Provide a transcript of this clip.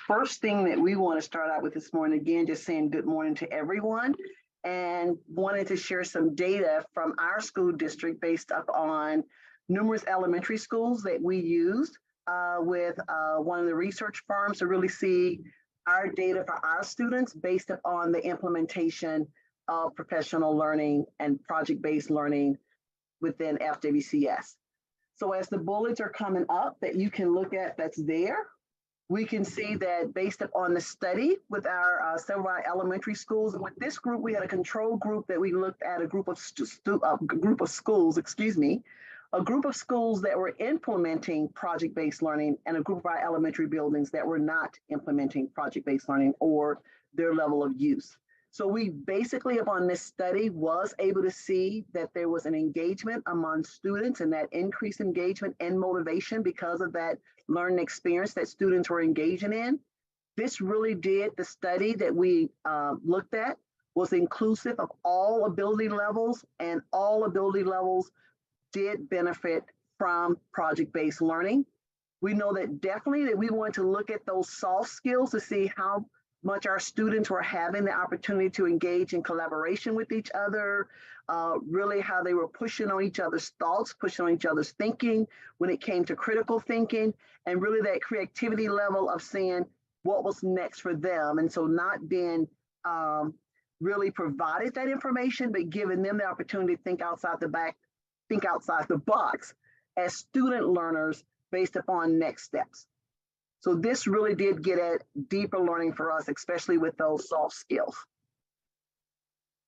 first thing that we want to start out with this morning, again, just saying good morning to everyone, and wanted to share some data from our school district based up on numerous elementary schools that we used with one of the research firms to really see our data for our students based upon the implementation of professional learning and project-based learning within FWCS. So as the bullets are coming up that you can look at that's there, we can see that based upon the study with our several of our elementary schools, and with this group, we had a control group that we looked at a group of schools, a group of schools that were implementing project-based learning and a group of our elementary buildings that were not implementing project-based learning or their level of use. So we basically, upon this study, was able to see that there was an engagement among students and that increased engagement and motivation because of that learning experience that students were engaging in. This really did, the study that we looked at was inclusive of all ability levels, and all ability levels did benefit from project-based learning. We know that definitely that we want to look at those soft skills to see how much our students were having the opportunity to engage in collaboration with each other, really how they were pushing on each other's thoughts, pushing on each other's thinking when it came to critical thinking, and really that creativity level of seeing what was next for them. And so not being really provided that information, but giving them the opportunity to think outside the box as student learners based upon next steps. So this really did get at deeper learning for us, especially with those soft skills.